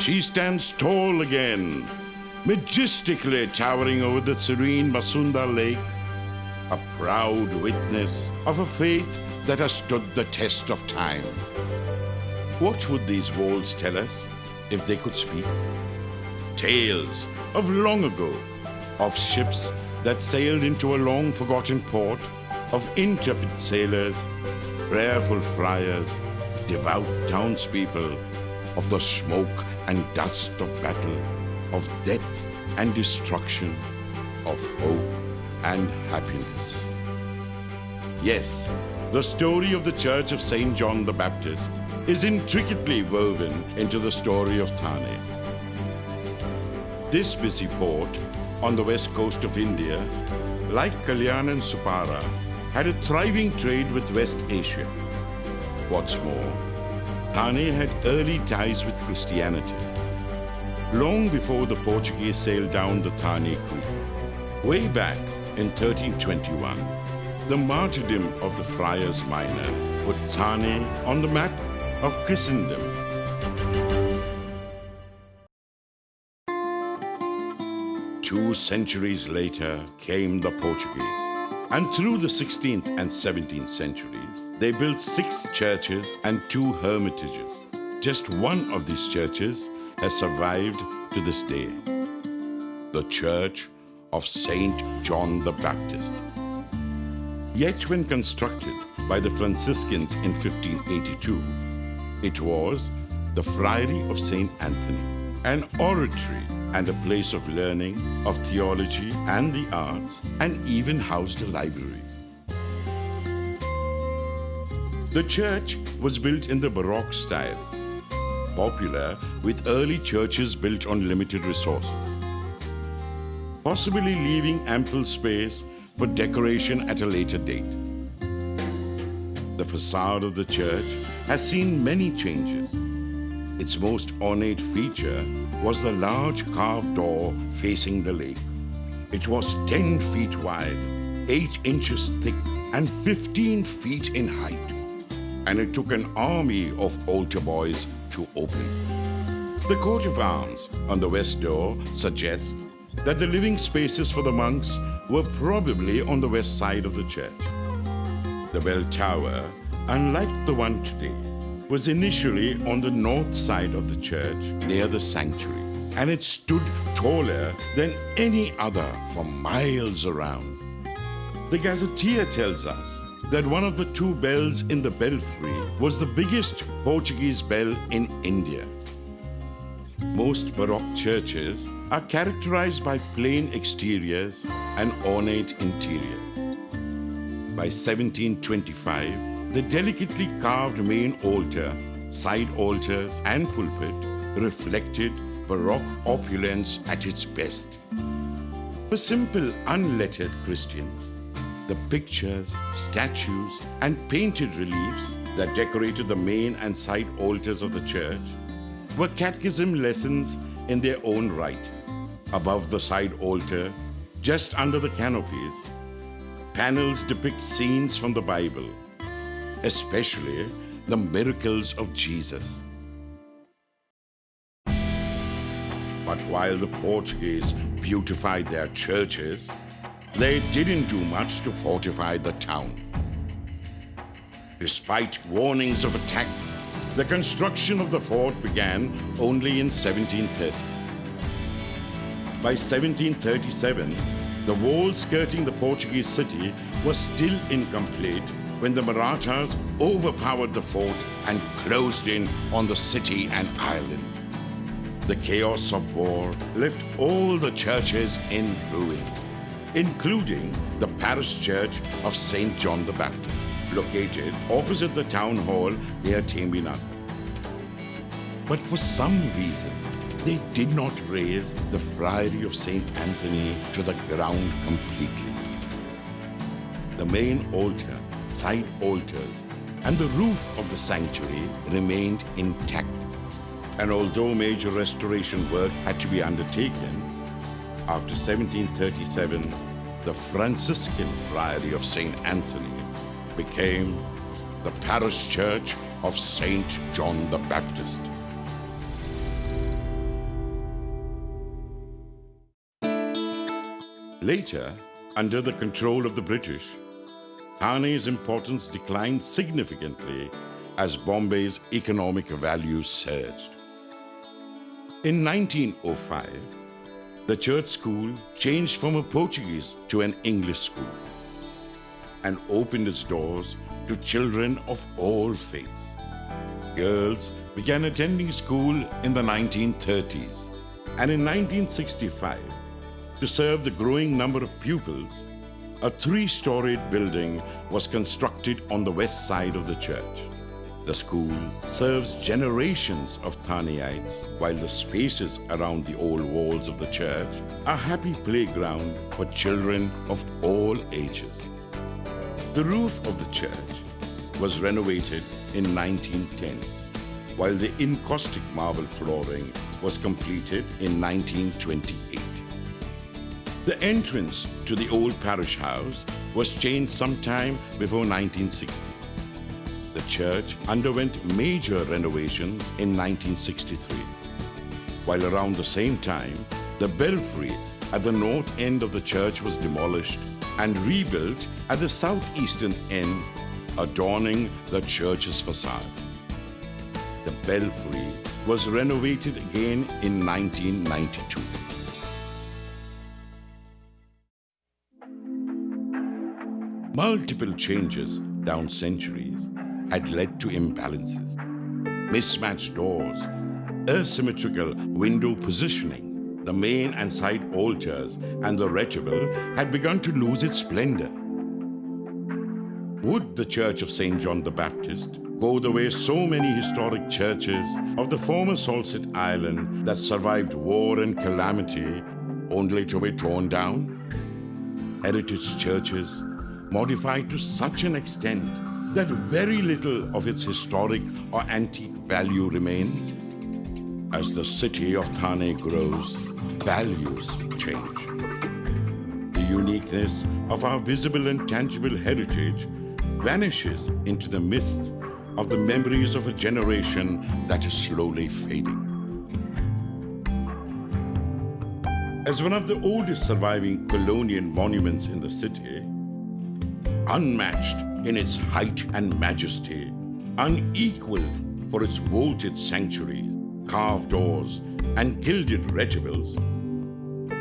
she stands tall again, majestically towering over the serene Masunda Lake, a proud witness of a faith that has stood the test of time. What would these walls tell us if they could speak? Tales of long ago, of ships that sailed into a long-forgotten port, of intrepid sailors, prayerful friars, devout townspeople, of the smoke and dust of battle, of death and destruction, of hope and happiness. Yes, the story of the Church of St. John the Baptist is intricately woven into the story of Thane. This busy port on the west coast of India, like Kalyan and Supara, had a thriving trade with West Asia. What's more, Thane had early ties with Christianity. Long before the Portuguese sailed down the Thane Creek, way back in 1321, the martyrdom of the friars minor put Thane on the map of Christendom. Two centuries later came the Portuguese, and through the 16th and 17th centuries, they built 6 churches and 2 hermitages. Just one of these churches has survived to this day, the Church of St. John the Baptist. Yet when constructed by the Franciscans in 1582, it was the Friary of St. Anthony, an oratory and a place of learning, of theology and the arts, and even housed a library. The church was built in the Baroque style, popular with early churches built on limited resources, possibly leaving ample space for decoration at a later date. The facade of the church has seen many changes. Its most ornate feature was the large carved door facing the lake. It was 10 feet wide, 8 inches thick, and 15 feet in height. And it took an army of altar boys to open. The coat of arms on the west door suggests that the living spaces for the monks were probably on the west side of the church. The bell tower, unlike the one today, was initially on the north side of the church near the sanctuary, and it stood taller than any other for miles around. The gazetteer tells us that one of the 2 bells in the belfry was the biggest Portuguese bell in India. Most Baroque churches are characterized by plain exteriors and ornate interiors. By 1725, the delicately carved main altar, side altars, and pulpit reflected Baroque opulence at its best. For simple, unlettered Christians, the pictures, statues, and painted reliefs that decorated the main and side altars of the church were catechism lessons in their own right. Above the side altar, just under the canopies, panels depict scenes from the Bible, especially the miracles of Jesus. But while the Portuguese beautified their churches, they didn't do much to fortify the town. Despite warnings of attack, the construction of the fort began only in 1730. By 1737, the wall skirting the Portuguese city was still incomplete when the Marathas overpowered the fort and closed in on the city and island. The chaos of war left all the churches in ruin, including the parish church of St. John the Baptist, located opposite the town hall near Thane. But for some reason, they did not raise the Friary of St. Anthony to the ground completely. The main altar, side altars, and the roof of the sanctuary remained intact. And although major restoration work had to be undertaken, after 1737, the Franciscan Friary of St. Anthony became the parish church of St. John the Baptist. Later, under the control of the British, Thane's importance declined significantly as Bombay's economic value surged. In 1905, the church school changed from a Portuguese to an English school and opened its doors to children of all faiths. Girls began attending school in the 1930s, and in 1965, to serve the growing number of pupils, a 3-storied building was constructed on the west side of the church. The school serves generations of Thaneites, while the spaces around the old walls of the church are a happy playground for children of all ages. The roof of the church was renovated in 1910, while the encaustic marble flooring was completed in 1928. The entrance to the old parish house was changed sometime before 1960. The church underwent major renovations in 1963, while around the same time, the belfry at the north end of the church was demolished and rebuilt at the southeastern end, adorning the church's facade. The belfry was renovated again in 1992. Multiple changes down centuries had led to imbalances. Mismatched doors, asymmetrical window positioning, the main and side altars and the reticule had begun to lose its splendor. Would the Church of St.John the Baptist go the way so many historic churches of the former Salsette Island that survived war and calamity only to be torn down? Heritage churches modified to such an extent that very little of its historic or antique value remains. As the city of Thane grows, values change. The uniqueness of our visible and tangible heritage vanishes into the mist of the memories of a generation that is slowly fading. As one of the oldest surviving colonial monuments in the city, unmatched in its height and majesty, unequaled for its vaulted sanctuaries, carved doors, and gilded reticules,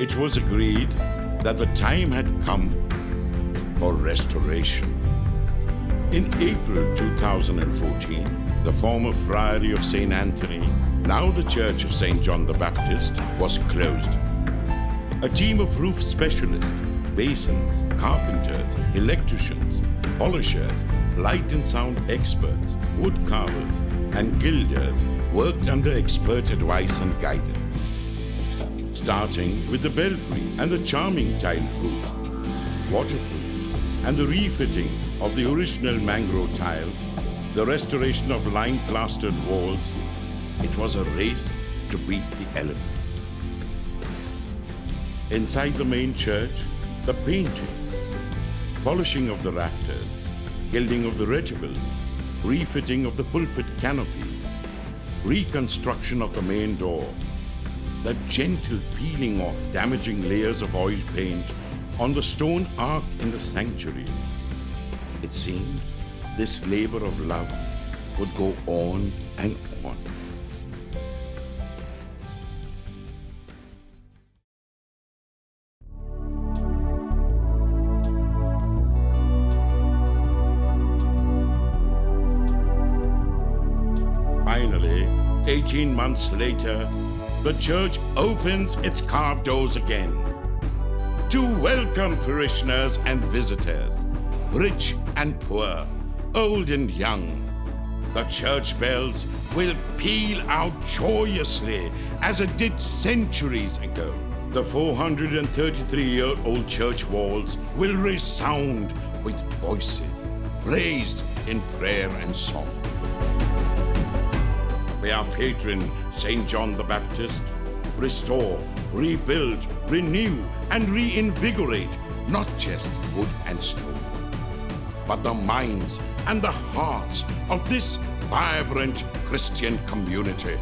it was agreed that the time had come for restoration. In April 2014, the former Friary of St. Anthony, now the Church of St. John the Baptist, was closed. A team of roof specialists, masons, carpenters, electricians, polishers, light and sound experts, wood carvers, and gilders worked under expert advice and guidance. Starting with the belfry and the charming tiled roof, waterproofing, and the refitting of the original mangrove tiles, the restoration of lime-plastered walls, it was a race to beat the elements. Inside the main church, the painting, polishing of the rafters, gilding of the reticules, refitting of the pulpit canopy, reconstruction of the main door, the gentle peeling off damaging layers of oil paint on the stone ark in the sanctuary. It seemed this labor of love would go on and on. Finally, 18 months later, the church opens its carved doors again to welcome parishioners and visitors, rich and poor, old and young. The church bells will peal out joyously as it did centuries ago. The 433-year-old church walls will resound with voices raised in prayer and song. May our patron, St. John the Baptist, restore, rebuild, renew, and reinvigorate not just wood and stone, but the minds and the hearts of this vibrant Christian community.